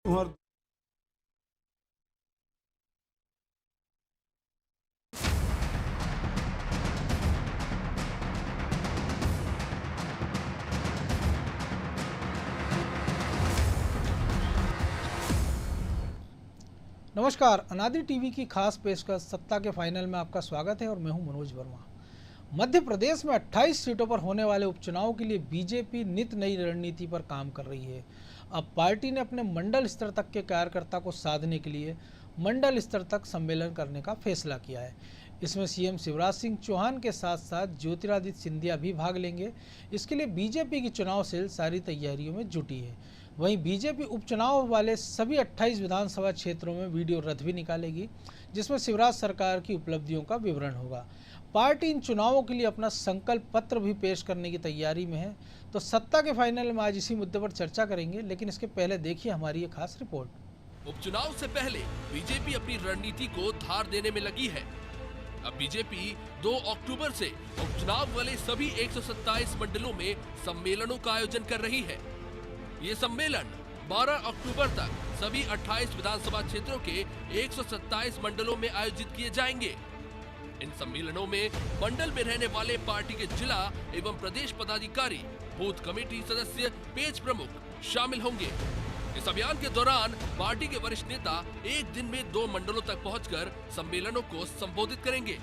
और नमस्कार, अनादि टीवी की खास पेशकश सत्ता के फाइनल में आपका स्वागत है और मैं हूं मनोज वर्मा। मध्य प्रदेश में 28 सीटों पर होने वाले उपचुनाव के लिए बीजेपी नित नई रणनीति पर काम कर रही है। अब पार्टी ने अपने मंडल स्तर तक के कार्यकर्ता को साधने के लिए मंडल स्तर तक सम्मेलन करने का फैसला किया है। इसमें सीएम शिवराज सिंह चौहान के साथ साथ ज्योतिरादित्य सिंधिया भी भाग लेंगे। इसके लिए बीजेपी की चुनाव सेल सारी तैयारियों में जुटी है। वहीं बीजेपी उपचुनाव वाले सभी 28 विधानसभा क्षेत्रों में वीडियो रथ भी निकालेगी, जिसमें शिवराज सरकार की उपलब्धियों का विवरण होगा। पार्टी इन चुनावों के लिए अपना संकल्प पत्र भी पेश करने की तैयारी में है। तो सत्ता के फाइनल में आज इसी मुद्दे पर चर्चा करेंगे, लेकिन इसके पहले देखिए हमारी ये खास रिपोर्ट। उपचुनाव से पहले बीजेपी अपनी रणनीति को धार देने में लगी है। अब बीजेपी 2 अक्टूबर से उपचुनाव वाले सभी 127 मंडलों में सम्मेलनों का आयोजन कर रही है। ये सम्मेलन 12 अक्टूबर तक सभी 28 विधानसभा क्षेत्रों के 127 मंडलों में आयोजित किए जाएंगे। इन सम्मेलनों में मंडल में रहने वाले पार्टी के जिला एवं प्रदेश पदाधिकारी, बूथ कमेटी सदस्य, पेज प्रमुख शामिल होंगे। इस अभियान के दौरान पार्टी के वरिष्ठ नेता एक दिन में 2 मंडलों तक पहुंचकर सम्मेलनों को संबोधित करेंगे।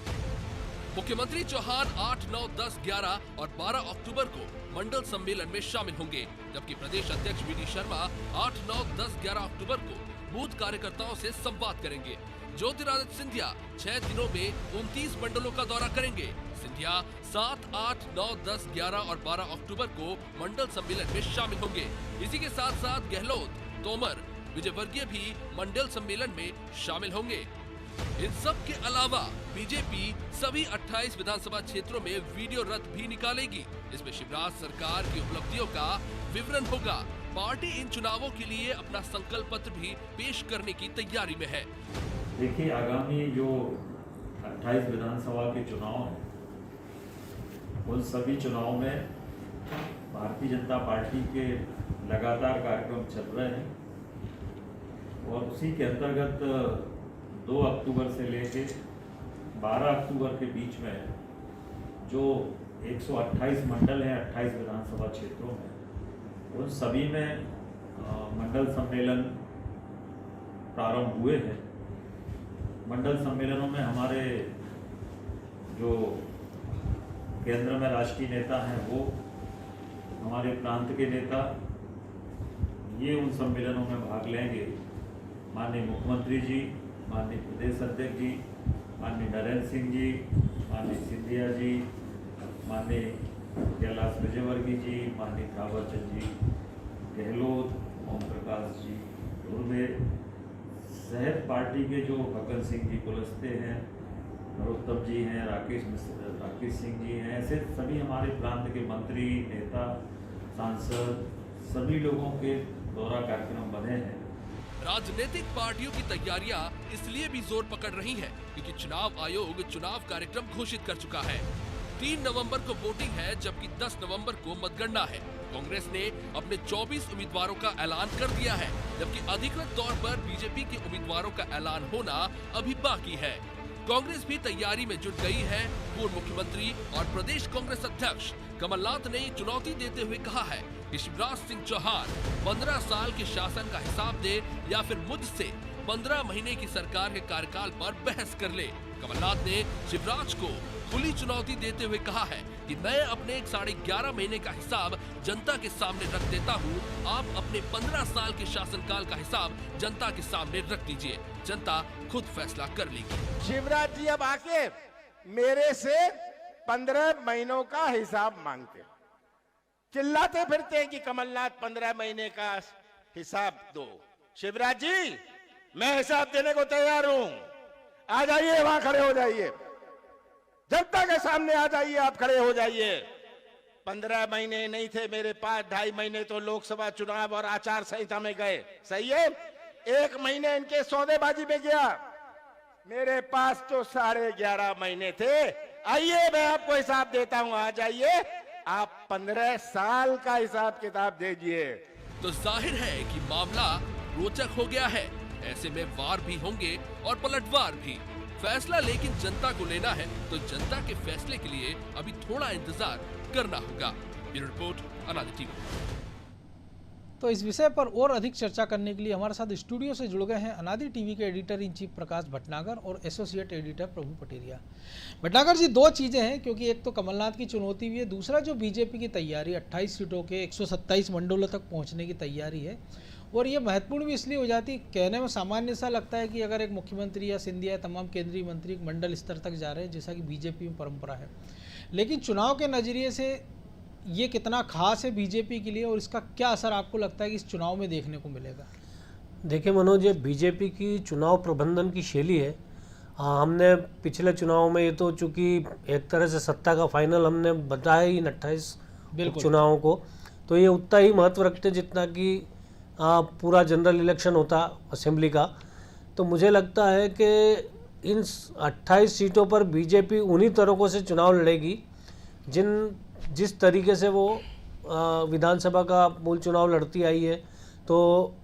मुख्यमंत्री चौहान 8, 9, 10, 11 और 12 अक्टूबर को मंडल सम्मेलन में शामिल होंगे, जबकि प्रदेश अध्यक्ष वी.डी. शर्मा 8, 9, 10, 11 अक्टूबर को बूथ कार्यकर्ताओं से संवाद करेंगे। ज्योतिरादित्य सिंधिया 6 दिनों में 29 मंडलों का दौरा करेंगे। सिंधिया 7, 8, 9, 10, 11 और 12 अक्टूबर को मंडल सम्मेलन में शामिल होंगे। इसी के साथ साथ गहलोत, तोमर, विजयवर्गीय भी मंडल सम्मेलन में शामिल होंगे। इन सब के अलावा बीजेपी सभी 28 विधानसभा क्षेत्रों में वीडियो रथ भी निकालेगी। इसमें शिवराज सरकार की उपलब्धियों का विवरण होगा। पार्टी इन चुनावों के लिए अपना संकल्प पत्र भी पेश करने की तैयारी में है। देखिए, आगामी जो 28 विधानसभा के चुनाव हैं, उन सभी चुनाव में भारतीय जनता पार्टी के लगातार कार्यक्रम चल रहे हैं और उसी के अंतर्गत 2 अक्टूबर से लेके 12 अक्टूबर के बीच में जो 128 मंडल हैं 28 विधानसभा क्षेत्रों में, उन सभी में मंडल सम्मेलन प्रारंभ हुए हैं। मंडल सम्मेलनों में हमारे जो केंद्र में राष्ट्रीय नेता हैं, वो हमारे प्रांत के नेता, ये उन सम्मेलनों में भाग लेंगे। माननीय मुख्यमंत्री जी, माननीय प्रदेश अध्यक्ष जी, माननीय नरेंद्र सिंह जी, माननीय सिंधिया जी, माननीय कैलाश विजयवर्गीय जी, माननीय थावरचंद जी, गहलोत, ओम प्रकाश जी, धुर्वे सहित पार्टी के जो भगत सिंह जी कुलस्ते हैं, नरोत्तम जी हैं, राकेश सिंह जी हैं, ऐसे सभी हमारे प्रांत के मंत्री, नेता, सांसद, सभी लोगों के दौरा कार्यक्रम बने हैं। राजनीतिक पार्टियों की तैयारियां इसलिए भी जोर पकड़ रही हैं क्योंकि चुनाव आयोग चुनाव कार्यक्रम घोषित कर चुका है। 3 नवंबर को वोटिंग है, जबकि 10 नवंबर को मतगणना है। कांग्रेस ने अपने 24 उम्मीदवारों का ऐलान कर दिया है, जबकि अधिकृत तौर पर बीजेपी के उम्मीदवारों का ऐलान होना अभी बाकी है। कांग्रेस भी तैयारी में जुट गई है। पूर्व मुख्यमंत्री और प्रदेश कांग्रेस अध्यक्ष कमलनाथ ने चुनौती देते हुए कहा है कि शिवराज सिंह चौहान 15 साल के शासन का हिसाब दे या फिर मुझसे 15 महीने की सरकार के कार्यकाल पर बहस कर ले। कमलनाथ ने शिवराज को खुली चुनौती देते हुए कहा है कि मैं अपने 11.5 महीने का हिसाब जनता के सामने रख देता हूँ, आप अपने 15 साल के शासनकाल का हिसाब जनता के सामने रख दीजिए, जनता खुद फैसला कर लेगी। शिवराज जी अब आके मेरे से 15 महीनों का हिसाब मांगते, चिल्लाते फिरते हैं कि कमलनाथ 15 महीने का हिसाब दो। शिवराज जी, मैं हिसाब देने को तैयार हूं, आ जाइए, वहां खड़े हो जाइए, जनता के सामने आ जाइए, आप खड़े हो जाइए। 15 महीने नहीं थे मेरे पास, 2.5 महीने तो लोकसभा चुनाव और आचार संहिता में गए, सही है। 1 महीने इनके सौदेबाजी में गया, मेरे पास तो 11.5 महीने थे। आइए, मैं आपको हिसाब देता हूं, आ जाइए, आप 15 साल का हिसाब किताब दीजिए। तो जाहिर है कि मामला रोचक हो गया है। ऐसे में वार भी होंगे और पलटवार भी। फैसला लेकिन जनता को लेना है, तो जनता के फैसले के लिए अभी थोड़ा इंतजार करना होगा। ब्यूरो रिपोर्ट, अनादि टीवी। तो इस विषय पर और अधिक चर्चा करने के लिए हमारे साथ स्टूडियो से जुड़ गए हैं अनादि टीवी के एडिटर इन चीफ प्रकाश भटनागर और एसोसिएट एडिटर प्रभु पटेरिया। भटनागर जी, दो चीज़ें हैं, क्योंकि एक तो कमलनाथ की चुनौती भी है, दूसरा जो बीजेपी की तैयारी 28 सीटों के 127 मंडलों तक पहुंचने की तैयारी है। और ये महत्वपूर्ण भी इसलिए हो जाती, कहने में सामान्य सा लगता है कि अगर एक मुख्यमंत्री या सिंधिया या तमाम केंद्रीय मंत्री एक मंडल स्तर तक जा रहे हैं, जैसा कि बीजेपी में परंपरा है, लेकिन चुनाव के नज़रिए से ये कितना खास है बीजेपी के लिए और इसका क्या असर आपको लगता है कि इस चुनाव में देखने को मिलेगा? देखिए मनोज, ये बीजेपी की चुनाव प्रबंधन की शैली है। हमने पिछले चुनाव में, ये तो चूंकि एक तरह से सत्ता का फाइनल हमने बताया ही 28 चुनावों को, तो ये उतना ही महत्व रखते जितना कि पूरा जनरल इलेक्शन होता असेंबली का। तो मुझे लगता है कि इन 28 सीटों पर बीजेपी उन्हीं तरीकों से चुनाव लड़ेगी जिस तरीके से वो विधानसभा का मूल चुनाव लड़ती आई है। तो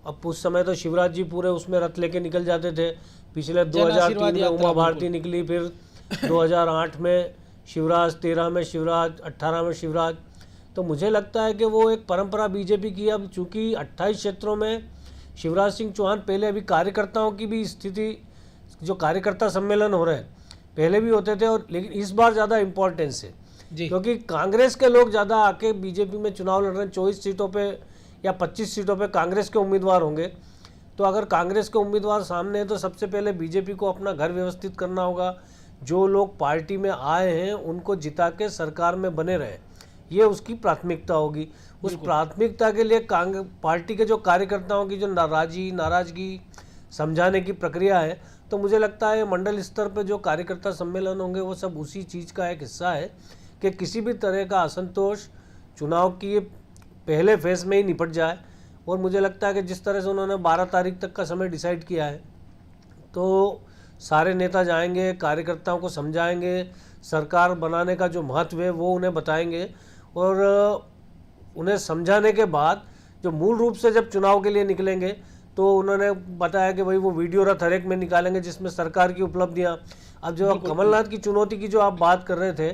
अब उस समय तो शिवराज जी पूरे उसमें रथ लेके निकल जाते थे। पिछले 2003 में उमा भारती निकली, फिर 2008 में शिवराज, 13 में शिवराज, 18 में शिवराज। तो मुझे लगता है कि वो एक परंपरा बीजेपी की, अब चूँकि 28 क्षेत्रों में शिवराज सिंह चौहान, पहले अभी कार्यकर्ताओं की भी स्थिति, जो कार्यकर्ता सम्मेलन हो रहे हैं पहले भी होते थे, और लेकिन इस बार ज़्यादा इम्पोर्टेंस है क्योंकि कांग्रेस के लोग ज़्यादा आके बीजेपी में चुनाव लड़ रहे हैं। 24 सीटों पे या 25 सीटों पे कांग्रेस के उम्मीदवार होंगे। तो अगर कांग्रेस के उम्मीदवार सामने हैं तो सबसे पहले बीजेपी को अपना घर व्यवस्थित करना होगा। जो लोग पार्टी में आए हैं उनको जिता के सरकार में बने रहे, ये उसकी प्राथमिकता होगी। उस प्राथमिकता के लिए पार्टी के जो कार्यकर्ताओं की जो नाराजगी समझाने की प्रक्रिया है, तो मुझे लगता है मंडल स्तर पर जो कार्यकर्ता सम्मेलन होंगे वो सब उसी चीज़ का एक हिस्सा है कि किसी भी तरह का असंतोष चुनाव की पहले फेज में ही निपट जाए। और मुझे लगता है कि जिस तरह से उन्होंने 12 तारीख तक का समय डिसाइड किया है, तो सारे नेता जाएंगे, कार्यकर्ताओं को समझाएंगे, सरकार बनाने का जो महत्व है वो उन्हें बताएंगे, और उन्हें समझाने के बाद जो मूल रूप से जब चुनाव के लिए निकलेंगे तो उन्होंने बताया कि भाई वो वीडियो रथ हर एक में निकालेंगे जिसमें सरकार की उपलब्धियाँ। अब जो कमलनाथ की चुनौती की जो आप बात कर रहे थे,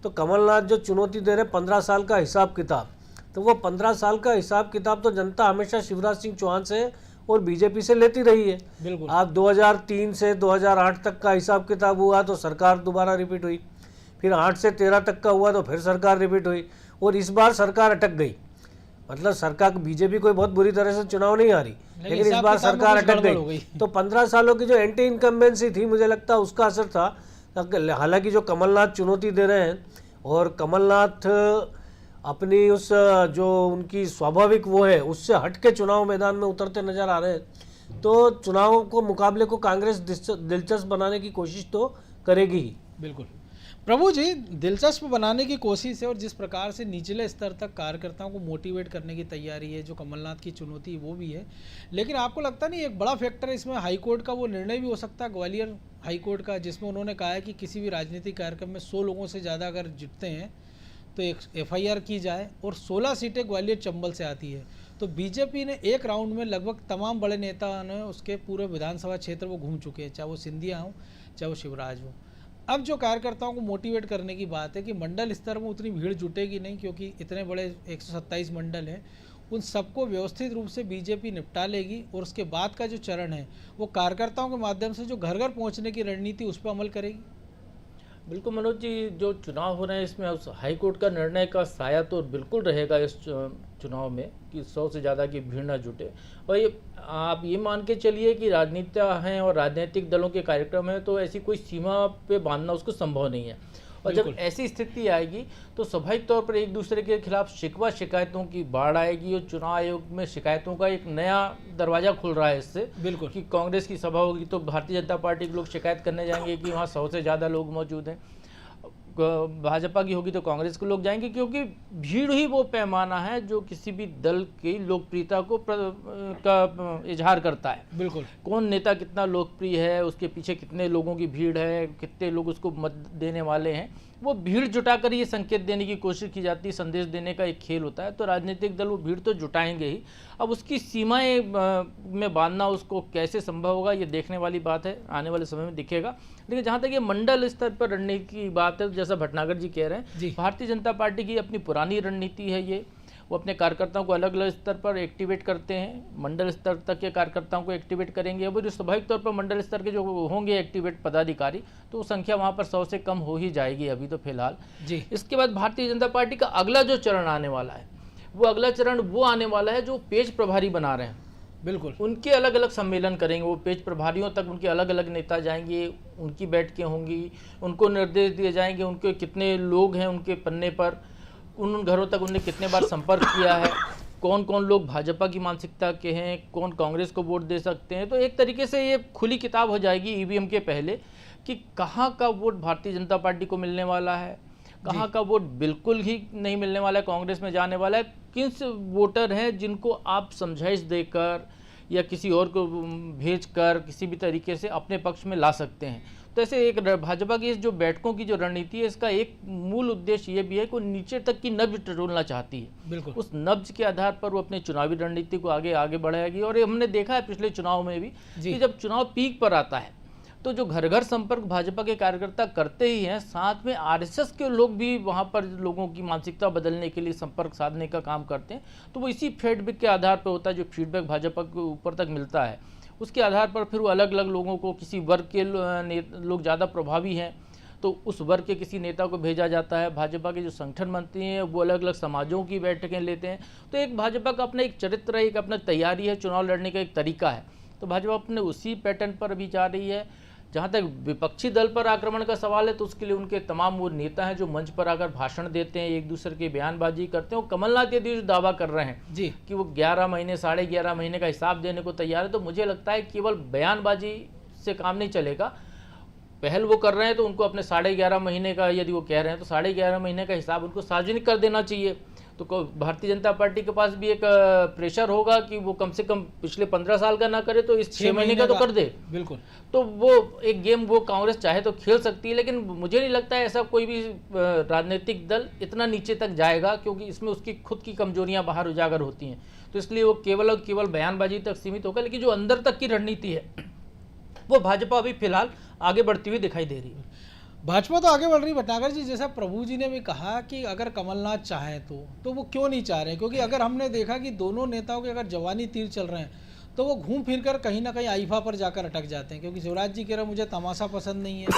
तो कमलनाथ जो चुनौती दे रहे 15 साल का हिसाब किताब, तो वो 15 साल का हिसाब किताब तो जनता हमेशा शिवराज सिंह चौहान से और बीजेपी से लेती रही है। बिल्कुल। आप 2003 से 2008 तक का हिसाब किताब हुआ तो सरकार दोबारा रिपीट हुई, फिर 8 से 13 तक का हुआ तो फिर सरकार रिपीट हुई, और इस बार सरकार अटक गई। मतलब सरकार, बीजेपी कोई बहुत बुरी तरह से चुनाव नहीं आ रही, लेकिन इस बार सरकार अटक गई। तो 15 सालों की जो एंटी इनकम्बेंसी थी, मुझे लगता है उसका असर था। हालांकि जो कमलनाथ चुनौती दे रहे हैं, और कमलनाथ अपनी उस जो उनकी स्वाभाविक वो है उससे हट के चुनाव मैदान में उतरते नजर आ रहे हैं, तो चुनाव को मुकाबले को कांग्रेस दिलचस्प बनाने की कोशिश तो करेगी ही। बिल्कुल प्रभु जी, दिलचस्प बनाने की कोशिश है, और जिस प्रकार से निचले स्तर तक कार्यकर्ताओं को मोटिवेट करने की तैयारी है, जो कमलनाथ की चुनौती वो भी है। लेकिन आपको लगता नहीं एक बड़ा फैक्टर इसमें हाईकोर्ट का वो निर्णय भी हो सकता है, ग्वालियर हाईकोर्ट का, जिसमें उन्होंने कहा है कि किसी भी राजनीतिक कार्यक्रम में 100 लोगों से ज़्यादा अगर जुटते हैं तो एक FIR की जाए, और 16 सीटें ग्वालियर चंबल से आती है। तो बीजेपी ने एक राउंड में लगभग तमाम बड़े नेता ने उसके पूरे विधानसभा क्षेत्र वो घूम चुके हैं, चाहे वो सिंधिया हो चाहे वो शिवराज हो। अब जो कार्यकर्ताओं को मोटिवेट करने की बात है कि मंडल स्तर में उतनी भीड़ जुटेगी नहीं, क्योंकि इतने बड़े 127 मंडल हैं, उन सबको व्यवस्थित रूप से बीजेपी निपटा लेगी, और उसके बाद का जो चरण है वो कार्यकर्ताओं के माध्यम से जो घर घर पहुंचने की रणनीति उस पर अमल करेगी। बिल्कुल मनोज जी, जो चुनाव हो रहे हैं इसमें उस हाईकोर्ट का निर्णय का साया तो बिल्कुल रहेगा इस चुनाव में कि 100 से ज़्यादा की भीड़ ना जुटे। और ये आप ये मान के चलिए कि राजनीतियाँ हैं और राजनीतिक दलों के कार्यक्रम हैं, तो ऐसी कोई सीमा पे बांधना उसको संभव नहीं है। और जब ऐसी स्थिति आएगी तो स्वाभाविक तौर पर एक दूसरे के खिलाफ शिकवा शिकायतों की बाढ़ आएगी, और चुनाव आयोग में शिकायतों का एक नया दरवाजा खुल रहा है इससे। बिल्कुल कि कांग्रेस की सभा होगी तो भारतीय जनता पार्टी के लोग शिकायत करने जाएंगे कि वहाँ 100 से ज़्यादा लोग मौजूद हैं। भाजपा की होगी तो कांग्रेस के लोग जाएंगे, क्योंकि भीड़ ही वो पैमाना है जो किसी भी दल की लोकप्रियता को का इजहार करता है। बिल्कुल, कौन नेता कितना लोकप्रिय है, उसके पीछे कितने लोगों की भीड़ है, कितने लोग उसको मत देने वाले हैं, वो भीड़ जुटाकर ये संकेत देने की कोशिश की जाती है, संदेश देने का एक खेल होता है। तो राजनीतिक दल वो भीड़ तो जुटाएंगे ही, अब उसकी सीमाएं में बांधना उसको कैसे संभव होगा ये देखने वाली बात है, आने वाले समय में दिखेगा। लेकिन जहाँ तक ये मंडल स्तर पर रणनीति की बात है, जैसा भटनागर जी कह रहे हैं, भारतीय जनता पार्टी की अपनी पुरानी रणनीति है ये, वो अपने कार्यकर्ताओं को अलग अलग स्तर पर एक्टिवेट करते हैं, मंडल स्तर तक के कार्यकर्ताओं को एक्टिवेट करेंगे। अब जो स्वाभाविक तौर पर मंडल स्तर के जो होंगे एक्टिवेट पदाधिकारी, तो संख्या वहाँ पर 100 से कम हो ही जाएगी अभी तो फिलहाल जी। इसके बाद भारतीय जनता पार्टी का अगला जो चरण आने वाला है, वो अगला चरण वो आने वाला है जो पेज प्रभारी बना रहे हैं, बिल्कुल उनके अलग अलग सम्मेलन करेंगे। वो पेज प्रभारियों तक उनके अलग अलग नेता जाएंगे, उनकी बैठकें होंगी, उनको निर्देश दिए जाएंगे, उनके कितने लोग हैं उनके पन्ने पर, उन घरों तक उन्होंने कितने बार संपर्क किया है, कौन कौन लोग भाजपा की मानसिकता के हैं, कौन कांग्रेस को वोट दे सकते हैं। तो एक तरीके से ये खुली किताब हो जाएगी ईवीएम के पहले कि कहाँ का वोट भारतीय जनता पार्टी को मिलने वाला है, कहाँ का वोट बिल्कुल ही नहीं मिलने वाला है, कांग्रेस में जाने वाला है। किस वोटर हैं जिनको आप समझाइश देकर या किसी और को भेजकर किसी भी तरीके से अपने पक्ष में ला सकते हैं। तो ऐसे एक भाजपा की इस जो बैठकों की जो रणनीति है, इसका एक मूल उद्देश्य ये भी है कि वो नीचे तक की नब्ज टटोलना चाहती है। बिल्कुल उस नब्ज के आधार पर वो अपने चुनावी रणनीति को आगे बढ़ाएगी। और ये हमने देखा है पिछले चुनाव में भी कि जब चुनाव पीक पर आता है तो जो घर घर संपर्क भाजपा के कार्यकर्ता करते ही हैं, साथ में आरएसएस के लोग भी वहां पर लोगों की मानसिकता बदलने के लिए संपर्क साधने का काम करते हैं। तो वो इसी फीडबैक के आधार पर होता है, जो फीडबैक भाजपा के ऊपर तक मिलता है उसके आधार पर फिर वो अलग अलग लोगों को, किसी वर्ग के लोग ज़्यादा प्रभावी हैं तो उस वर्ग के किसी नेता को भेजा जाता है। भाजपा के जो संगठन मंत्री हैं वो अलग अलग समाजों की बैठकें लेते हैं। तो एक भाजपा का अपना एक चरित्र है, एक अपना तैयारी है, चुनाव लड़ने का एक तरीका है। तो भाजपा अपने उसी पैटर्न पर अभी जा रही है। जहाँ तक विपक्षी दल पर आक्रमण का सवाल है तो उसके लिए उनके तमाम वो नेता हैं जो मंच पर आकर भाषण देते हैं, एक दूसरे की बयानबाजी करते हैं। कमलनाथ यदि जो दावा कर रहे हैं जी कि वो 11 महीने 11.5 महीने का हिसाब देने को तैयार है, तो मुझे लगता है केवल बयानबाजी से काम नहीं चलेगा। पहल वो कर रहे हैं तो उनको अपने 11.5 महीने का, यदि वो कह रहे हैं तो 11.5 महीने का हिसाब उनको सार्वजनिक कर देना चाहिए। तो भारतीय जनता पार्टी के पास भी एक प्रेशर होगा कि वो कम से कम पिछले 15 साल का ना करे तो इस 6 महीने का तो कर दे। बिल्कुल, तो वो एक गेम वो कांग्रेस चाहे तो खेल सकती है, लेकिन मुझे नहीं लगता है ऐसा कोई भी राजनीतिक दल इतना नीचे तक जाएगा, क्योंकि इसमें उसकी खुद की कमजोरियां बाहर उजागर होती हैं। तो इसलिए वो केवल और केवल बयानबाजी तक सीमित होगा। लेकिन जो अंदर तक की रणनीति है वो भाजपा अभी फिलहाल आगे बढ़ती हुई दिखाई दे रही है। भाजपा तो आगे बढ़ रही। भटनागर जी, जैसा प्रभु जी ने भी कहा कि अगर कमलनाथ चाहे तो वो क्यों नहीं चाह रहे, क्योंकि अगर हमने देखा कि दोनों नेताओं के अगर जवानी तीर चल रहे हैं तो वो घूम फिर कर कहीं ना कहीं आईफा पर जाकर अटक जाते हैं। क्योंकि शिवराज जी कह रहे मुझे तमाशा पसंद नहीं है,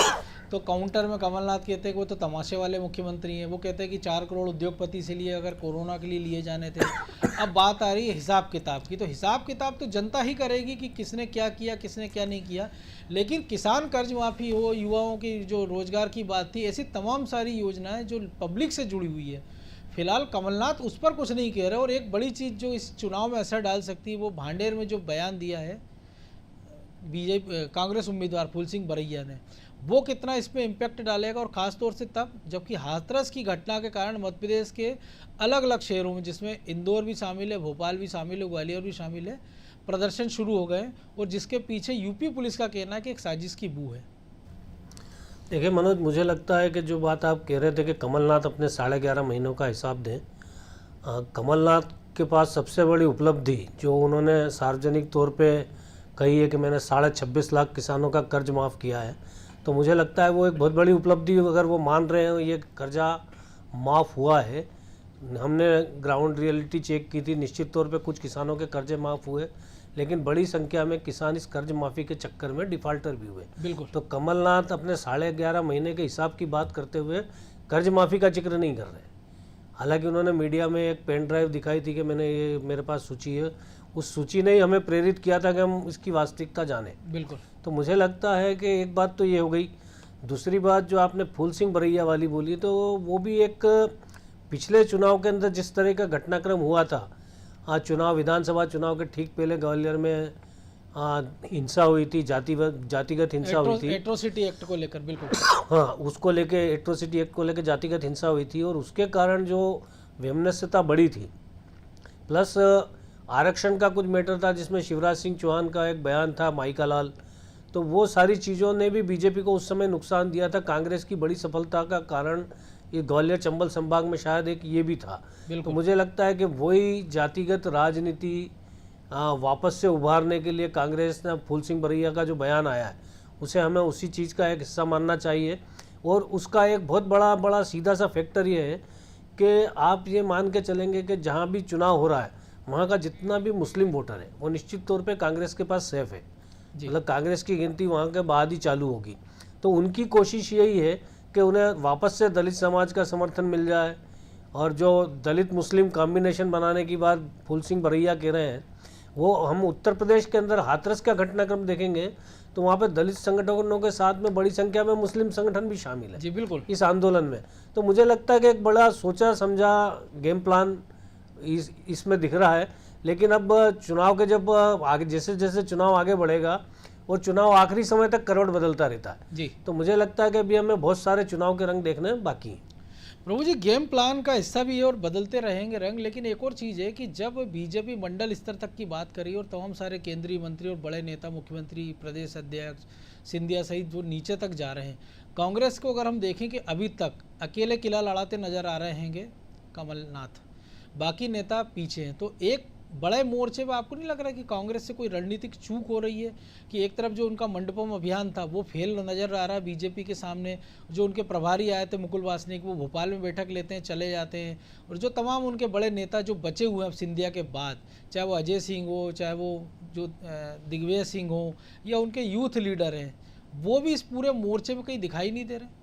तो काउंटर में कमलनाथ कहते हैं कि वो तो तमाशे वाले मुख्यमंत्री हैं। वो कहते हैं कि 4 करोड़ उद्योगपति से लिए अगर कोरोना के लिए लिए जाने थे। अब बात आ रही है हिसाब किताब की, तो हिसाब किताब तो जनता ही करेगी कि किसने क्या किया, किसने क्या नहीं किया। लेकिन किसान कर्ज माफ़ी हो, युवाओं की जो रोजगार की बात थी, ऐसी तमाम सारी योजनाएं जो पब्लिक से जुड़ी हुई है, फिलहाल कमलनाथ उस पर कुछ नहीं कह रहे। और एक बड़ी चीज़ जो इस चुनाव में असर डाल सकती है, वो भांडेर में जो बयान दिया है बीजेपी कांग्रेस उम्मीदवार फूल सिंह बरैया ने, वो कितना इस पर इम्पैक्ट डालेगा। और ख़ास तौर से तब जबकि हाथरस की घटना के कारण मध्य प्रदेश के अलग अलग शहरों में, जिसमें इंदौर भी शामिल है, भोपाल भी शामिल है, ग्वालियर भी शामिल है, प्रदर्शन शुरू हो गए। और जिसके पीछे यूपी पुलिस का कहना है कि एक साजिश की बू है। देखिए मनोज, मुझे लगता है कि जो बात आप कह रहे थे कि कमलनाथ अपने 11.5 महीनों का हिसाब दें, कमलनाथ के पास सबसे बड़ी उपलब्धि जो उन्होंने सार्वजनिक तौर पे कही है कि मैंने 26.5 लाख किसानों का कर्ज माफ़ किया है, तो मुझे लगता है वो एक बहुत बड़ी उपलब्धि, अगर वो मान रहे हैं ये कर्जा माफ़ हुआ है। हमने ग्राउंड रियलिटी चेक की थी, निश्चित तौर पे कुछ किसानों के कर्जे माफ़ हुए, लेकिन बड़ी संख्या में किसान इस कर्ज माफ़ी के चक्कर में डिफ़ाल्टर भी हुए। बिल्कुल, तो कमलनाथ अपने 11.5 महीने के हिसाब की बात करते हुए कर्ज माफ़ी का जिक्र नहीं कर रहे। हालांकि उन्होंने मीडिया में एक पेन ड्राइव दिखाई थी कि ये मेरे पास सूची है, उस सूची ने ही हमें प्रेरित किया था कि हम इसकी वास्तविकता जानें। बिल्कुल, तो मुझे लगता है कि एक बात तो ये हो गई। दूसरी बात जो आपने फूल सिंह बरैया वाली बोली, तो वो भी एक पिछले चुनाव के अंदर जिस तरह का घटनाक्रम हुआ था, चुनाव विधानसभा चुनाव के ठीक पहले ग्वालियर में हिंसा हुई थी, जातिगत हिंसा हुई थी, एट्रोसिटी एक्ट को लेकर। बिल्कुल, हाँ, उसको लेके एट्रोसिटी एक्ट को लेकर जातिगत हिंसा हुई थी और उसके कारण जो वैमनस्यता बढ़ी थी, प्लस आरक्षण का कुछ मैटर था जिसमें शिवराज सिंह चौहान का एक बयान था, माई का लाल, तो वो सारी चीज़ों ने भी बीजेपी को उस समय नुकसान दिया था। कांग्रेस की बड़ी सफलता का कारण ये ग्वालियर चंबल संभाग में शायद एक ये भी था। तो मुझे लगता है कि वही जातिगत राजनीति वापस से उभारने के लिए कांग्रेस ने फूल सिंह बरैया का जो बयान आया है उसे हमें उसी चीज़ का एक हिस्सा मानना चाहिए। और उसका एक बहुत बड़ा सीधा सा फैक्टर ये है कि आप ये मान के चलेंगे कि जहाँ भी चुनाव हो रहा है वहाँ का जितना भी मुस्लिम वोटर है वो निश्चित तौर पे कांग्रेस के पास सेफ है। मतलब कांग्रेस की गिनती वहाँ के बाद ही चालू होगी। तो उनकी कोशिश यही है कि उन्हें वापस से दलित समाज का समर्थन मिल जाए। और जो दलित मुस्लिम कॉम्बिनेशन बनाने की बात फूल सिंह बरैया कह रहे हैं, वो हम उत्तर प्रदेश के अंदर हाथरस का घटनाक्रम देखेंगे तो वहाँ पे दलित संगठनों के साथ में बड़ी संख्या में मुस्लिम संगठन भी शामिल है जी बिल्कुल इस आंदोलन में। तो मुझे लगता है कि एक बड़ा सोचा समझा गेम प्लान इसमें दिख रहा है। लेकिन अब चुनाव के जब आगे जैसे जैसे चुनाव आगे बढ़ेगा और चुनाव आखिरी समय तक करवट बदलता रहता है जी, तो मुझे लगता है कि अभी हमें बहुत सारे चुनाव के रंग देखने बाकी हैं। प्रभु जी गेम प्लान का हिस्सा भी है और बदलते रहेंगे रंग। लेकिन एक और चीज़ है कि जब बीजेपी मंडल स्तर तक की बात करी और तमाम सारे केंद्रीय मंत्री और बड़े नेता, मुख्यमंत्री, प्रदेश अध्यक्ष, सिंधिया सहित जो नीचे तक जा रहे हैं, कांग्रेस को अगर हम देखें कि अभी तक अकेले किला लड़ाते नजर आ रहे हैं कमलनाथ, बाकी नेता पीछे हैं। तो एक बड़े मोर्चे पे आपको नहीं लग रहा कि कांग्रेस से कोई रणनीतिक चूक हो रही है कि एक तरफ जो उनका मंडपम अभियान था वो फेल नजर आ रहा है बीजेपी के सामने? जो उनके प्रभारी आए थे मुकुल वासनिक, वो भोपाल में बैठक लेते हैं, चले जाते हैं, और जो तमाम उनके बड़े नेता जो बचे हुए हैं सिंधिया के बाद, चाहे वो अजय सिंह हो, चाहे वो जो दिग्विजय सिंह हो, या उनके यूथ लीडर हैं, वो भी इस पूरे मोर्चे में कहीं दिखाई नहीं दे रहे।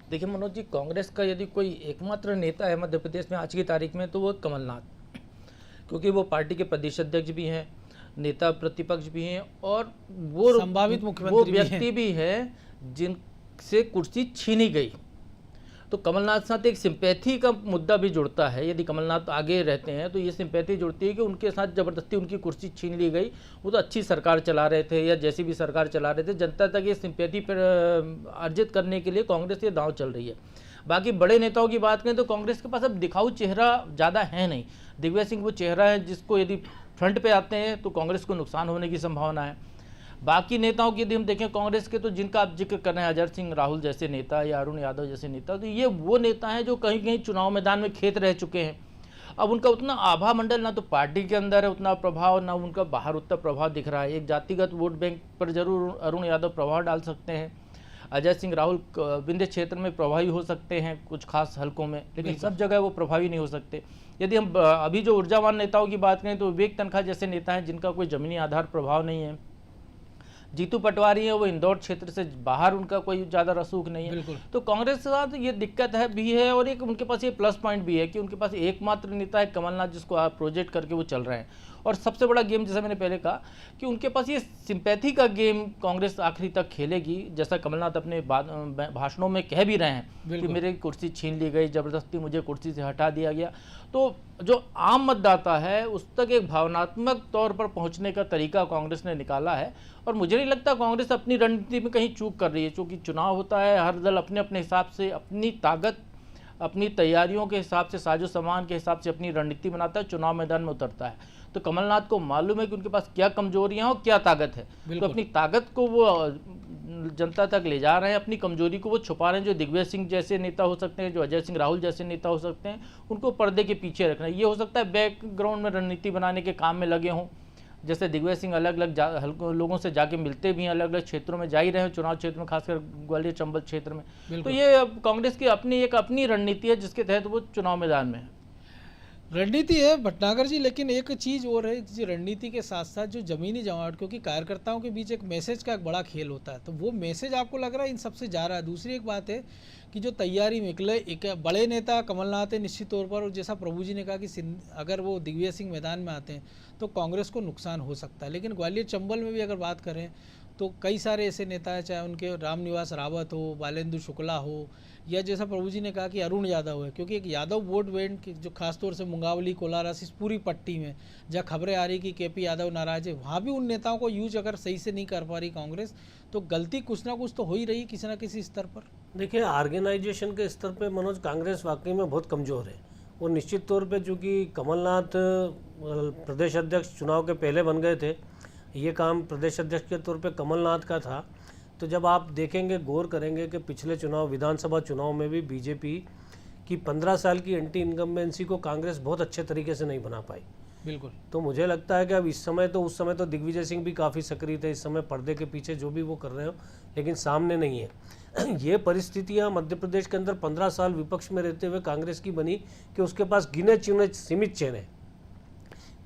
देखिए मनोज जी, कांग्रेस का यदि कोई एकमात्र नेता है मध्य प्रदेश में आज की तारीख में तो वो कमलनाथ, क्योंकि वो पार्टी के प्रदेश अध्यक्ष भी हैं, नेता प्रतिपक्ष भी हैं, और वो संभावित मुख्यमंत्री व्यक्ति भी है जिनसे कुर्सी छीनी गई। तो कमलनाथ साथ एक सिंपैथी का मुद्दा भी जुड़ता है। यदि कमलनाथ आगे रहते हैं तो ये सिंपैथी जुड़ती है कि उनके साथ ज़बरदस्ती उनकी कुर्सी छीन ली गई। वो तो अच्छी सरकार चला रहे थे या जैसी भी सरकार चला रहे थे, जनता तक ये सिंपैथी पर अर्जित करने के लिए कांग्रेस ये दांव चल रही है। बाकी बड़े नेताओं की बात करें तो कांग्रेस के पास अब दिखाऊ चेहरा ज़्यादा है नहीं। दिग्विजय सिंह वो चेहरा है जिसको यदि फ्रंट पे आते हैं तो कांग्रेस को नुकसान होने की संभावना है। बाकी नेताओं की यदि हम देखें कांग्रेस के, तो जिनका आप जिक्र कर रहे हैं अजय सिंह राहुल जैसे नेता या अरुण यादव जैसे नेता, तो ये वो नेता हैं जो कहीं कहीं चुनाव मैदान में खेत रह चुके हैं। अब उनका उतना आभा मंडल ना तो पार्टी के अंदर है उतना प्रभाव, ना उनका बाहर उतना प्रभाव दिख रहा है। एक जातिगत वोट बैंक पर जरूर अरुण यादव प्रभाव डाल सकते हैं, अजय सिंह राहुल विंध्य क्षेत्र में प्रभावी हो सकते हैं कुछ खास हलकों में, लेकिन सब जगह वो प्रभावी नहीं हो सकते। यदि हम अभी जो ऊर्जावान नेताओं की बात करें तो विवेक तनखा जैसे नेता हैं जिनका कोई जमीनी आधार प्रभाव नहीं है। जीतू पटवारी है, वो इंदौर क्षेत्र से बाहर, उनका कोई ज़्यादा रसूख नहीं है। तो कांग्रेस के साथ ये दिक्कत है भी है, और एक उनके पास ये प्लस पॉइंट भी है कि उनके पास एकमात्र नेता है कमलनाथ जिसको आप प्रोजेक्ट करके वो चल रहे हैं। और सबसे बड़ा गेम, जैसा मैंने पहले कहा कि उनके पास ये सिंपैथी का गेम कांग्रेस आखिरी तक खेलेगी, जैसा कमलनाथ अपने भाषणों में कह भी रहे हैं कि मेरी कुर्सी छीन ली गई, ज़बरदस्ती मुझे कुर्सी से हटा दिया गया। तो जो आम मतदाता है उस तक एक भावनात्मक तौर पर पहुंचने का तरीका कांग्रेस ने निकाला है, और मुझे नहीं लगता कांग्रेस अपनी रणनीति में कहीं चूक कर रही है। क्योंकि चुनाव होता है, हर दल अपने अपने हिसाब से, अपनी ताकत, अपनी तैयारियों के हिसाब से, साजो सामान के हिसाब से अपनी रणनीति बनाता है, चुनाव मैदान में उतरता है। तो कमलनाथ को मालूम है कि उनके पास क्या कमजोरियां और क्या ताकत है, तो अपनी ताकत को वो जनता तक ले जा रहे हैं, अपनी कमजोरी को वो छुपा रहे हैं। जो दिग्विजय सिंह जैसे नेता हो सकते हैं, जो अजय सिंह राहुल जैसे नेता हो सकते हैं, उनको पर्दे के पीछे रखना है। ये हो सकता है बैकग्राउंड में रणनीति बनाने के काम में लगे हों, जैसे दिग्विजय सिंह अलग अलग लोगों से जाके मिलते भी हैं, अलग अलग क्षेत्रों में जा ही रहे हैं, चुनाव क्षेत्र में, खासकर ग्वालियर चंबल क्षेत्र में। तो ये कांग्रेस की अपनी रणनीति है जिसके तहत वो चुनाव मैदान में है। रणनीति है भटनागर जी, लेकिन एक चीज़ और है, जो रणनीति के साथ साथ जो जमीनी जमावट, क्योंकि कार्यकर्ताओं के बीच एक मैसेज का एक बड़ा खेल होता है, तो वो मैसेज आपको लग रहा है इन सबसे जा रहा है। दूसरी एक बात है कि जो तैयारी निकले, एक बड़े नेता कमलनाथ है निश्चित तौर पर, और जैसा प्रभु जी ने कहा कि अगर वो दिग्विजय सिंह मैदान में आते हैं तो कांग्रेस को नुकसान हो सकता है। लेकिन ग्वालियर चंबल में भी अगर बात करें तो कई सारे ऐसे नेता हैं, चाहे उनके रामनिवास रावत हो, बालेंदु शुक्ला हो, या जैसा प्रभु जी ने कहा कि अरुण यादव है, क्योंकि एक यादव वोट बैंक जो खासतौर से मुंगावली, कोलारस, इस पूरी पट्टी में जहाँ खबरें आ रही कि केपी यादव नाराज है, वहाँ भी उन नेताओं को यूज अगर सही से नहीं कर पा रही कांग्रेस, तो गलती कुछ ना कुछ तो हो ही रही किसी ना किसी स्तर पर। देखिए, ऑर्गेनाइजेशन के स्तर पे मनोज कांग्रेस वाकई में बहुत कमज़ोर है। और निश्चित तौर पे चूँकि कमलनाथ प्रदेश अध्यक्ष चुनाव के पहले बन गए थे, ये काम प्रदेश अध्यक्ष के तौर पे कमलनाथ का था। तो जब आप देखेंगे, गौर करेंगे कि पिछले चुनाव, विधानसभा चुनाव में भी बीजेपी की 15 साल की एंटी इनकम्बेंसी को कांग्रेस बहुत अच्छे तरीके से नहीं बना पाई। बिल्कुल। तो मुझे लगता है कि अब इस समय तो, उस समय तो दिग्विजय सिंह भी काफ़ी सक्रिय थे, इस समय पर्दे के पीछे जो भी वो कर रहे हो, लेकिन सामने नहीं है। ये परिस्थितियाँ मध्य प्रदेश के अंदर 15 साल विपक्ष में रहते हुए कांग्रेस की बनी कि उसके पास गिने चुने सीमित चेहरे।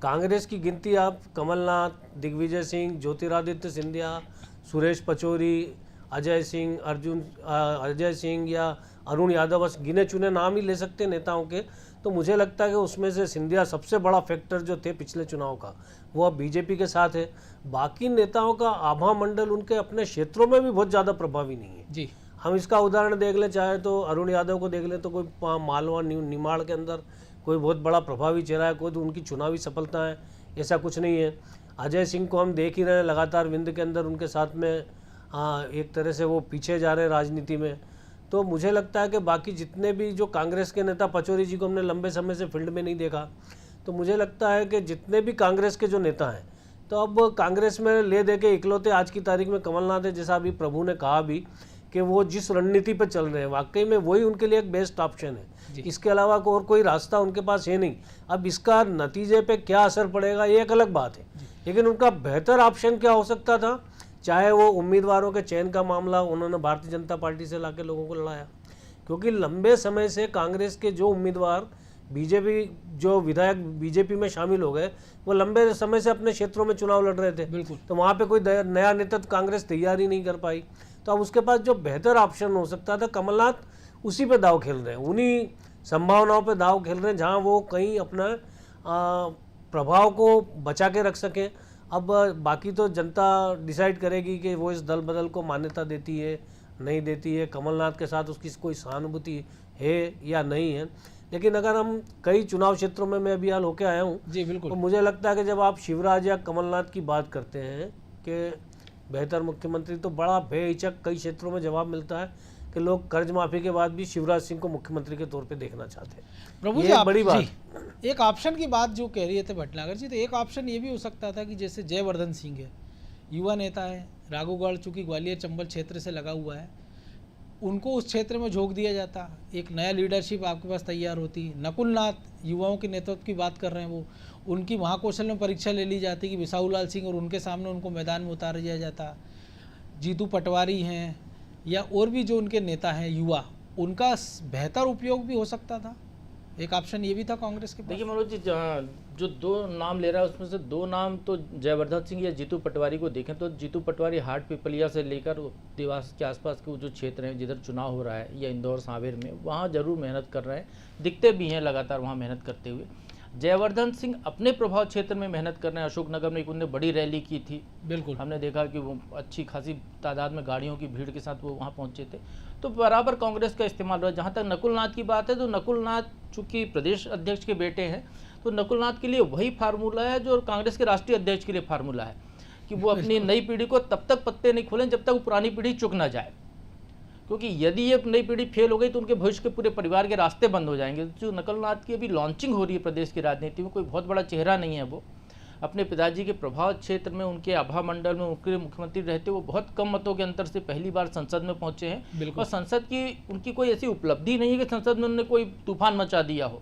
कांग्रेस की गिनती आप कमलनाथ, दिग्विजय सिंह, ज्योतिरादित्य सिंधिया, सुरेश पचौरी, अजय सिंह या अरुण यादव, बस गिने चुने नाम ही ले सकते नेताओं के। तो मुझे लगता है कि उसमें से सिंधिया सबसे बड़ा फैक्टर जो थे पिछले चुनाव का, वो अब बीजेपी के साथ है। बाकी नेताओं का आभा मंडल उनके अपने क्षेत्रों में भी बहुत ज़्यादा प्रभावी नहीं है जी। हम इसका उदाहरण देख लें, चाहे तो अरुण यादव को देख लें, तो कोई मालवा निमाड़ के अंदर कोई बहुत बड़ा प्रभावी चेहरा है, कोई तो उनकी चुनावी सफलता है, ऐसा कुछ नहीं है। अजय सिंह को हम देख ही रहे हैं, लगातार विंध्य के अंदर उनके साथ में एक तरह से वो पीछे जा रहे हैं राजनीति में। तो मुझे लगता है कि बाकी जितने भी जो कांग्रेस के नेता, पचौरी जी को हमने लंबे समय से फील्ड में नहीं देखा, तो मुझे लगता है कि जितने भी कांग्रेस के जो नेता हैं, तो अब कांग्रेस में ले दे के इकलौते आज की तारीख में कमलनाथ है। जैसा अभी प्रभु ने कहा भी कि वो जिस रणनीति पर चल रहे हैं, वाकई में वही उनके लिए एक बेस्ट ऑप्शन है। इसके अलावा और कोई रास्ता उनके पास है नहीं। अब इसका नतीजे पे क्या असर पड़ेगा ये एक अलग बात है, लेकिन उनका बेहतर ऑप्शन क्या हो सकता था, चाहे वो उम्मीदवारों के चयन का मामला, उन्होंने भारतीय जनता पार्टी से लाके लोगों को लड़ाया, क्योंकि लंबे समय से कांग्रेस के जो उम्मीदवार बीजेपी, जो विधायक बीजेपी में शामिल हो गए, वो लंबे समय से अपने क्षेत्रों में चुनाव लड़ रहे थे। बिल्कुल। तो वहाँ पे कोई नया नेतृत्व कांग्रेस तैयार ही नहीं कर पाई। तो अब उसके पास जो बेहतर ऑप्शन हो सकता था, कमलनाथ उसी पे दाव खेल रहे हैं, उन्हीं संभावनाओं पे दाव खेल रहे हैं जहाँ वो कहीं अपना प्रभाव को बचा के रख सकें। अब बाकी तो जनता डिसाइड करेगी कि वो इस दल बदल को मान्यता देती है, नहीं देती है, कमलनाथ के साथ उसकी कोई सहानुभूति है या नहीं है। लेकिन अगर हम कई चुनाव क्षेत्रों में, मैं अभी हाल होके आया हूँ जी, बिल्कुल। तो मुझे लगता है कि जब आप शिवराज या कमलनाथ की बात करते हैं कि बेहतर मुख्यमंत्री, तो बड़ा बेहिचक कई क्षेत्रों में जवाब मिलता है कि लोग कर्ज माफी के बाद भी शिवराज सिंह को मुख्यमंत्री के तौर पे देखना चाहते हैं। प्रभु ये जी, एक आप बड़ी बात। जी, एक ऑप्शन की बात जो कह रही थे भटनागर जी, तो एक ऑप्शन ये भी हो सकता था कि जैसे जयवर्धन सिंह है, युवा नेता है, राघोगढ़ चूँकि ग्वालियर चंबल क्षेत्र से लगा हुआ है, उनको उस क्षेत्र में झोंक दिया जाता, एक नया लीडरशिप आपके पास तैयार होती। नकुल नाथ युवाओं के नेतृत्व की बात कर रहे हैं, वो उनकी महाकौशल में परीक्षा ले ली जाती कि बिसाहू लाल सिंह, और उनके सामने उनको मैदान में उतार दिया जाता। जीतू पटवारी हैं या और भी जो उनके नेता हैं युवा, उनका बेहतर उपयोग भी हो सकता था। एक ऑप्शन ये भी था कांग्रेस के पास। देखिए मनोज जी, जो दो नाम ले रहा है उसमें से दो नाम तो जयवर्धन सिंह या जीतू पटवारी को देखें तो जीतू पटवारी हाट पिपलिया से लेकर देवास के आसपास के जो क्षेत्र हैं जिधर चुनाव हो रहा है, या इंदौर सांवेर में, वहाँ जरूर मेहनत कर रहे हैं, दिखते भी हैं लगातार वहाँ मेहनत करते हुए। जयवर्धन सिंह अपने प्रभाव क्षेत्र में मेहनत कर रहे हैं। अशोकनगर में एक उन्होंने बड़ी रैली की थी, बिल्कुल, हमने देखा कि वो अच्छी खासी तादाद में गाड़ियों की भीड़ के साथ वो वहाँ पहुँचे थे। तो बराबर कांग्रेस का इस्तेमाल रहा। जहाँ तक नकुल नाथ की बात है, तो नकुल नाथ चूँकि प्रदेश अध्यक्ष के बेटे हैं, तो नकुल नाथ के लिए वही फार्मूला है जो कांग्रेस के राष्ट्रीय अध्यक्ष के लिए फार्मूला है कि वो अपनी नई पीढ़ी को तब तक पत्ते नहीं खोलें जब तक वो पुरानी पीढ़ी चुक ना जाए, क्योंकि यदि ये नई पीढ़ी फेल हो गई तो उनके भविष्य के पूरे परिवार के रास्ते बंद हो जाएंगे। जो नकुल नाथ की अभी लॉन्चिंग हो रही है प्रदेश की राजनीति में, कोई बहुत बड़ा चेहरा नहीं है, वो अपने पिताजी के प्रभाव क्षेत्र में, उनके आभा मंडल में उनके मुख्यमंत्री रहते वो बहुत कम मतों के अंतर से पहली बार संसद में पहुंचे हैं। और संसद की उनकी कोई ऐसी उपलब्धि नहीं है कि संसद में उन्होंने कोई तूफान मचा दिया हो।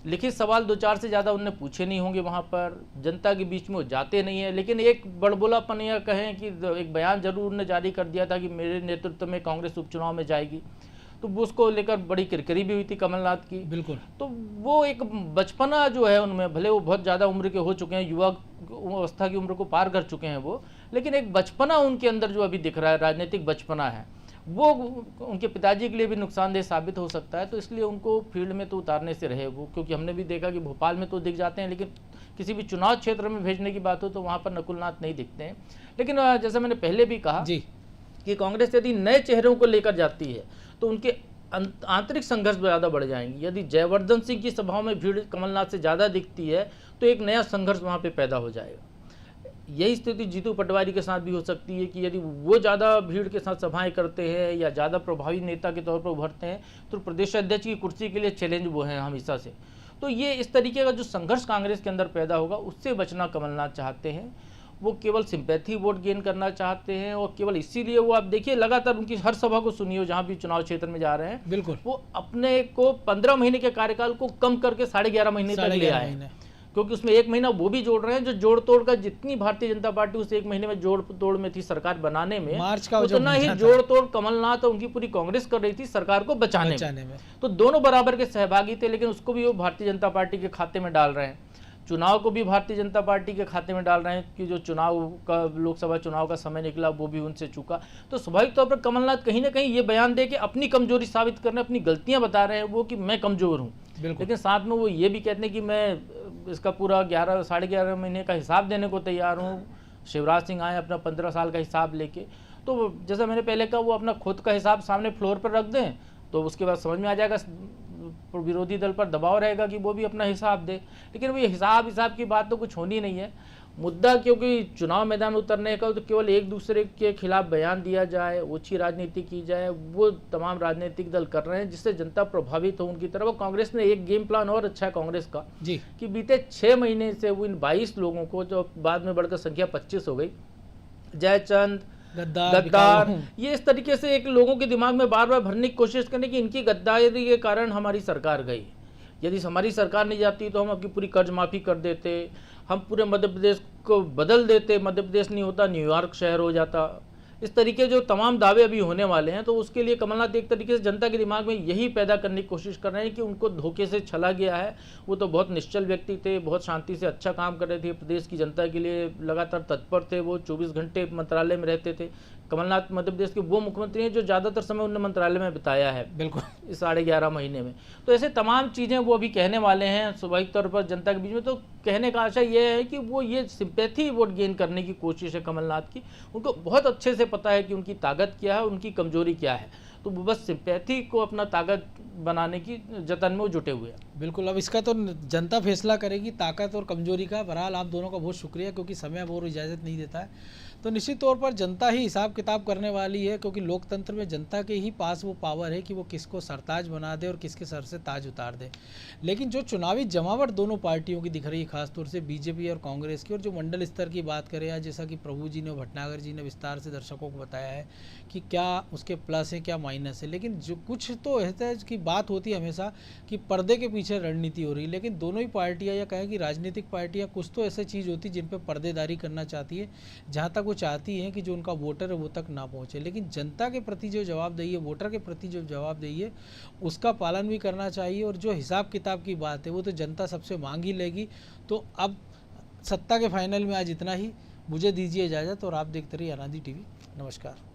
लिखित सवाल 2-4 से ज़्यादा उनने पूछे नहीं होंगे, वहाँ पर जनता के बीच में वो जाते नहीं है। लेकिन एक बड़बोलापन या कहें कि एक बयान जरूर उन्होंने जारी कर दिया था कि मेरे नेतृत्व में कांग्रेस उपचुनाव में जाएगी, तो उसको लेकर बड़ी किरकिरी भी हुई थी कमलनाथ की। बिल्कुल। तो वो एक बचपना जो है उनमें, भले वो बहुत ज़्यादा उम्र के हो चुके हैं, युवा अवस्था की उम्र को पार कर चुके हैं वो, लेकिन एक बचपना उनके अंदर जो अभी दिख रहा है, राजनीतिक बचपना है, वो उनके पिताजी के लिए भी नुकसानदेह साबित हो सकता है। तो इसलिए उनको फील्ड में तो उतारने से रहे वो, क्योंकि हमने भी देखा कि भोपाल में तो दिख जाते हैं, लेकिन किसी भी चुनाव क्षेत्र में भेजने की बात हो तो वहाँ पर नकुल नाथ नहीं दिखते हैं। लेकिन जैसा मैंने पहले भी कहा जी कि कांग्रेस यदि नए चेहरों को लेकर जाती है तो उनके आंतरिक संघर्ष ज़्यादा बढ़ जाएंगी। यदि जयवर्धन सिंह की सभाओं में भीड़ कमलनाथ से ज़्यादा दिखती है तो एक नया संघर्ष वहाँ पे पैदा हो जाएगा। यही स्थिति जीतू पटवारी के साथ भी हो सकती है कि यदि वो ज़्यादा भीड़ के साथ सभाएं करते हैं या ज़्यादा प्रभावी नेता के तौर पर उभरते हैं तो प्रदेश अध्यक्ष की कुर्सी के लिए चैलेंज वो हैं हमेशा से। तो ये इस तरीके का जो संघर्ष कांग्रेस के अंदर पैदा होगा उससे बचना कमलनाथ चाहते हैं। वो केवल सिंपैथी वोट गेन करना चाहते हैं, और केवल इसीलिए वो, आप देखिए लगातार उनकी हर सभा को सुनिए जहाँ भी चुनाव क्षेत्र में जा रहे हैं, बिल्कुल वो अपने को 15 महीने के कार्यकाल को कम करके 11.5 महीने तक ले आए, क्योंकि उसमें 1 महीना वो भी जोड़ रहे हैं जो जोड़ तोड़ का, जितनी भारतीय जनता पार्टी उस 1 महीने में जोड़ तोड़ में थी सरकार बनाने में, मार्च का उतना ही जोड़ तोड़ कमलनाथ और उनकी पूरी कांग्रेस कर रही थी सरकार को बचाने में। तो दोनों बराबर के सहभागी थे, लेकिन उसको भी वो भारतीय जनता पार्टी के खाते में डाल रहे हैं। चुनाव को भी भारतीय जनता पार्टी के खाते में डाल रहे हैं कि जो चुनाव का, लोकसभा चुनाव का समय निकला वो भी उनसे चूका। तो स्वाभाविक तौर पर कमलनाथ कहीं ना कहीं ये बयान दे के अपनी कमजोरी साबित कर रहे हैं, अपनी गलतियां बता रहे हैं वो कि मैं कमजोर हूँ, लेकिन साथ में वो ये भी कहते हैं कि मैं इसका पूरा 11.5 महीने का हिसाब देने को तैयार हूँ। शिवराज सिंह आए अपना 15 साल का हिसाब लेके, तो जैसा मैंने पहले कहा, वो अपना खुद का हिसाब सामने फ्लोर पर रख दें तो उसके बाद समझ में आ जाएगा, विरोधी दल पर दबाव रहेगा कि वो भी अपना हिसाब दे। लेकिन वो ये हिसाब की बात तो कुछ होनी नहीं है। मुद्दा क्योंकि चुनाव मैदान उतरने का, तो केवल एक दूसरे के खिलाफ बयान दिया जाए, ओछी राजनीति की जाए, वो तमाम राजनीतिक दल कर रहे हैं जिससे जनता प्रभावित हो उनकी तरफ। और कांग्रेस ने एक गेम प्लान और अच्छा है कांग्रेस का जी, कि बीते 6 महीने से वो इन 22 लोगों को, जो बाद में बढ़कर संख्या 25 हो गई, जयचंद, गद्दार, ये इस तरीके से एक लोगों के दिमाग में बार बार भरने की कोशिश करने की इनकी गद्दारी के कारण हमारी सरकार गई। यदि हमारी सरकार नहीं जाती तो हम आपकी पूरी कर्ज माफ़ी कर देते, हम पूरे मध्य प्रदेश को बदल देते, मध्य प्रदेश नहीं होता न्यूयॉर्क शहर हो जाता। इस तरीके जो तमाम दावे अभी होने वाले हैं, तो उसके लिए कमलनाथ एक तरीके से जनता के दिमाग में यही पैदा करने की कोशिश कर रहे हैं कि उनको धोखे से छला गया है। वो तो बहुत निश्चल व्यक्ति थे, बहुत शांति से अच्छा काम कर रहे थे, प्रदेश की जनता के लिए लगातार तत्पर थे, वो 24 घंटे मंत्रालय में रहते थे। कमलनाथ मध्य प्रदेश के वो मुख्यमंत्री हैं जो ज़्यादातर समय उन्होंने मंत्रालय में बिताया है, बिल्कुल इस 11.5 महीने में। तो ऐसे तमाम चीज़ें वो अभी कहने वाले हैं स्वाभाविक तौर पर जनता के बीच में। तो कहने का आशा ये है कि वो ये सिंपैथी वोट गेन करने की कोशिश है कमलनाथ की। उनको बहुत अच्छे से पता है कि उनकी ताकत क्या है, उनकी कमजोरी क्या है, तो वो बस सिंपैथी को अपना ताकत बनाने की जतन में वो जुटे हुए हैं। बिल्कुल, अब इसका तो जनता फैसला करेगी ताकत और कमजोरी का। बहरहाल आप दोनों का बहुत शुक्रिया, क्योंकि समय और इजाज़त नहीं देता है। तो निश्चित तौर पर जनता ही हिसाब किताब करने वाली है, क्योंकि लोकतंत्र में जनता के ही पास वो पावर है कि वो किसको सरताज बना दे और किसके सर से ताज उतार दे। लेकिन जो चुनावी जमावट दोनों पार्टियों की दिख रही है, खासतौर से बीजेपी और कांग्रेस की, और जो मंडल स्तर की बात करें, या जैसा कि प्रभु जी ने, भटनागर जी ने विस्तार से दर्शकों को बताया है कि क्या उसके प्लस है क्या माइनस है, लेकिन जो कुछ तो ऐसा है कि बात होती है हमेशा कि पर्दे के पीछे रणनीति हो रही है। लेकिन दोनों ही पार्टियां, या कहें कि राजनीतिक पार्टियां, कुछ तो ऐसी चीज़ होती है जिन पर पर्देदारी करना चाहती है, जहाँ तक वो चाहती हैं कि जो उनका वोटर है वो तक ना पहुँचे। लेकिन जनता के प्रति जो जवाबदेही है, वोटर के प्रति जो जवाबदेही है, उसका पालन भी करना चाहिए। और जो हिसाब किताब की बात है वो तो जनता सबसे मांग ही लेगी। तो अब सत्ता के फाइनल में आज इतना ही, मुझे दीजिए इजाज़त, और आप देखते रहिए अनादि टीवी। नमस्कार।